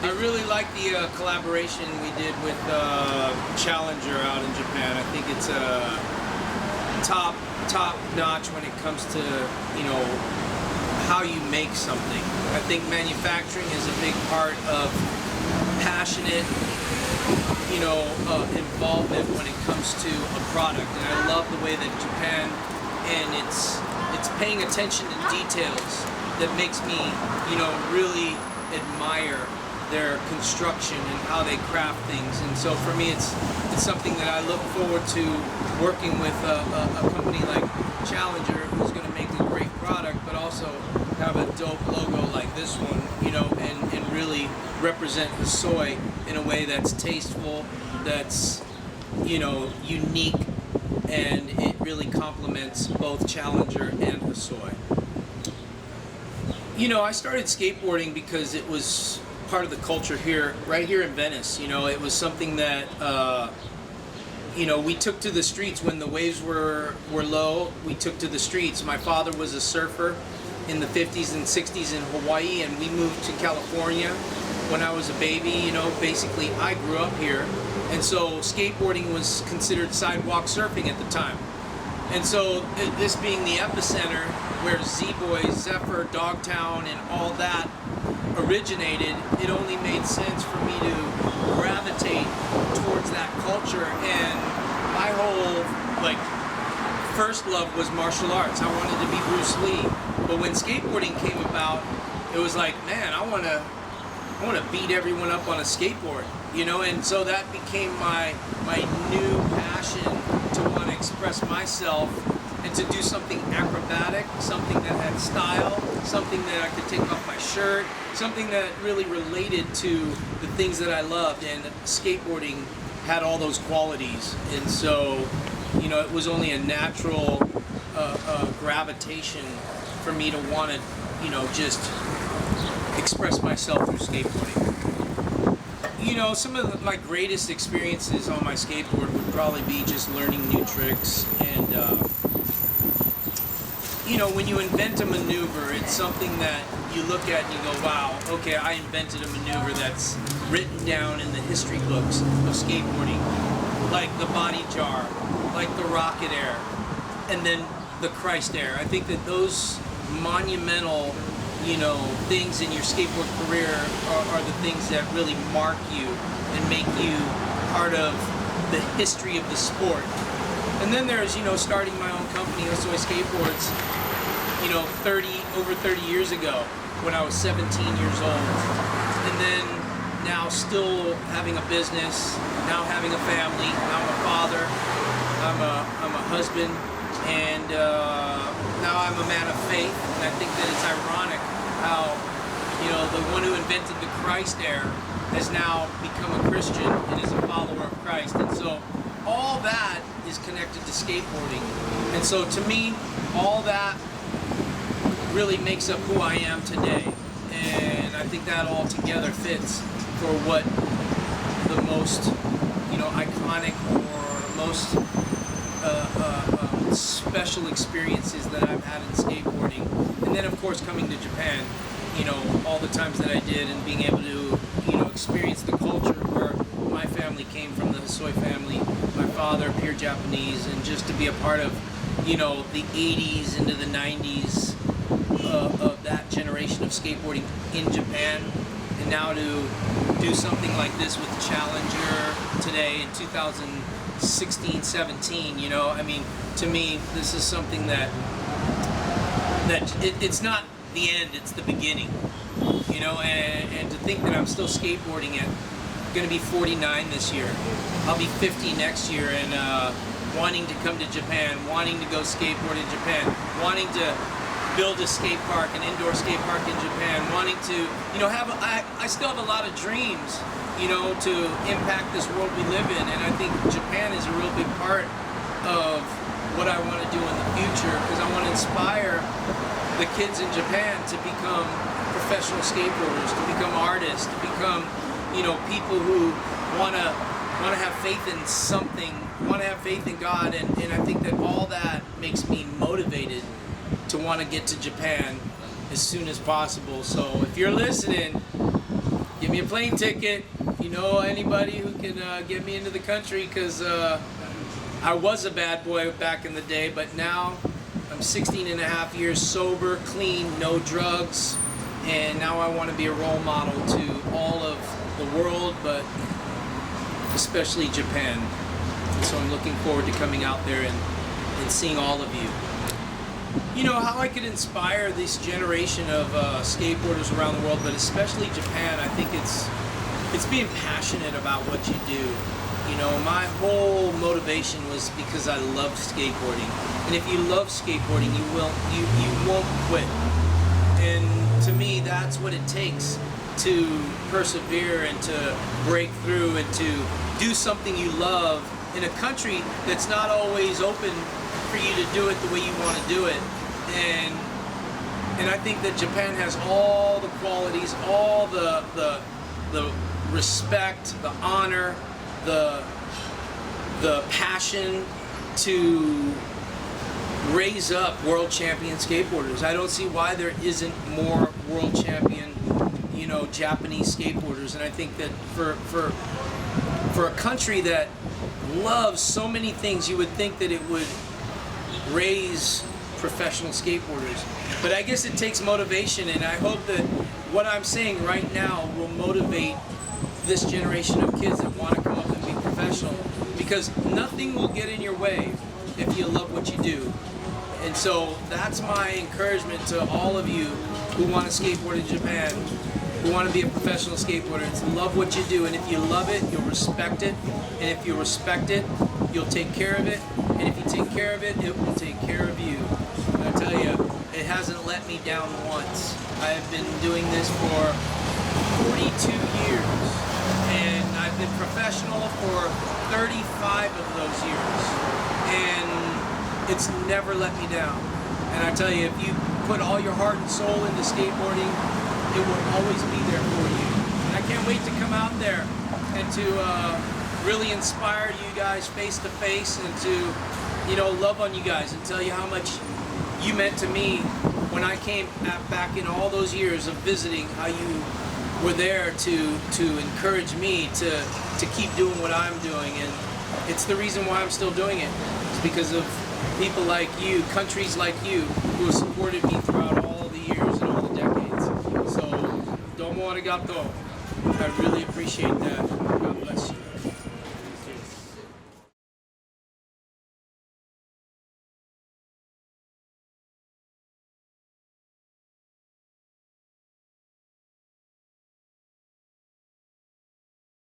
I really like the collaboration we did with Challenger out in Japan. I think it's top notch when it comes to, you know, how you make something. I think manufacturing is a big part of passionate, you know, involvement when it comes to a product. And I love the way that Japan, and it's paying attention to details that makes me, you know, really admire their construction and how they craft things. And so for me, it's something that I look forward to working with a company like Challenger, who's going to make a great product, but also have a dope logo like this one, you know, and really represent Hosoi in a way that's tasteful, that's, you know, unique, and it really complements both Challenger and Hosoi. You know, I started skateboarding because it was part of the culture here, right here in Venice. You know, it was something that, you know, we took to the streets when the waves were low. We took to the streets. My father was a surfer in the 50s and 60s in Hawaii, and we moved to California when I was a baby. You know, basically I grew up here, and so skateboarding was considered sidewalk surfing at the time. And so this being the epicenter where Z-Boys, Zephyr, Dogtown, and all that originated, it only made sense for me to gravitate towards that culture. And my whole, like, first love was martial arts. I wanted to be Bruce Lee. But when skateboarding came about, it was like, man, I want to beat everyone up on a skateboard, you know. And so that became my new passion, to want to express myself and to do something acrobatic, something that had style, something that I could take off my shirt, something that really related to the things that I loved. And skateboarding had all those qualities. And so, you know, it was only a natural gravitation for me to want to, you know, just express myself through skateboarding. You know, some of my greatest experiences on my skateboard would probably be just learning new tricks. And you know, when you invent a maneuver, it's something that you look at and you go, wow, okay, I invented a maneuver that's written down in the history books of skateboarding, like the body jar, like the rocket air, and then the Christ air. I think that those monumental, you know, things in your skateboard career are the things that really mark you and make you part of the history of the sport. And then there's, you know, starting my own company, Hosoi Skateboards, you know, over 30 years ago when I was 17 years old. And then now still having a business, now having a family. I'm a father, I'm a husband, and now I'm a man of faith. And I think that it's ironic how, you know, the one who invented the Christ air has now become a Christian and is a follower of Christ. And so all that is connected to skateboarding. And so to me, all that really makes up who I am today. And I think that all together fits for what the most, you know, iconic or most special experiences that I've had in skateboarding. And then of course coming to Japan, you know, all the times that I did, and being able to, you know, experience the culture where my family came from, the Hosoi family, my father, pure Japanese, and just to be a part of, you know, the 80s into the 90s of that generation of skateboarding in Japan, and now to do something like this with Challenger today in 2016, 17, you know, I mean, to me, this is something that it's not the end, it's the beginning, you know. And to think that I'm still skateboarding at, going to be 49 this year, I'll be 50 next year, and wanting to come to Japan, wanting to go skateboard in Japan, wanting to build a skate park, an indoor skate park in Japan, wanting to, you know, I still have a lot of dreams, you know, to impact this world we live in. And I think Japan is a real big part of what I want to do in the future, because I want to inspire the kids in Japan to become professional skateboarders, to become artists, to become, you know, people who want to have faith in something, want to have faith in God. And I think that all that makes me motivated to want to get to Japan as soon as possible. So if you're listening, give me a plane ticket. You know anybody who can get me into the country, because I was a bad boy back in the day, but now I'm 16 and a half years sober, clean, no drugs, and now I want to be a role model to all of the world, but especially Japan. And so I'm looking forward to coming out there and seeing all of you. You know, how I could inspire this generation of skateboarders around the world, but especially Japan, I think it's being passionate about what you do. You know, my whole motivation was because I love skateboarding. And if you love skateboarding, you won't quit. And to me, that's what it takes to persevere and to break through and to do something you love in a country that's not always open for you to do it the way you want to do it. And I think that Japan has all the qualities, all the respect, the honor, the passion to raise up world champion skateboarders. I don't see why there isn't more world champion, you know, Japanese skateboarders. And I think that for a country that loves so many things, you would think that it would raise professional skateboarders. But I guess it takes motivation, and I hope that what I'm saying right now will motivate this generation of kids that want to come up and be professional, because nothing will get in your way if you love what you do. And so that's my encouragement to all of you who want to skateboard in Japan, who want to be a professional skateboarder. It's love what you do, and if you love it, you'll respect it, and if you respect it, you'll take care of it, and if you take care of it, it will take care of you. And I tell you, it hasn't let me down once. I have been doing this for 42 years, and I've been professional for 35 of those years, and it's never let me down. And I tell you, if you put all your heart and soul into skateboarding, it will always be there for you. And I can't wait to come out there and to really inspire you guys face to face, and to, you know, love on you guys and tell you how much you meant to me when I came back in all those years of visiting, how you were there to encourage me to keep doing what I'm doing. And it's the reason why I'm still doing it. It's because of people like you, countries like you, who have supported me throughout all the years and all the decades. So, domo arigato. I really appreciate that. God bless you.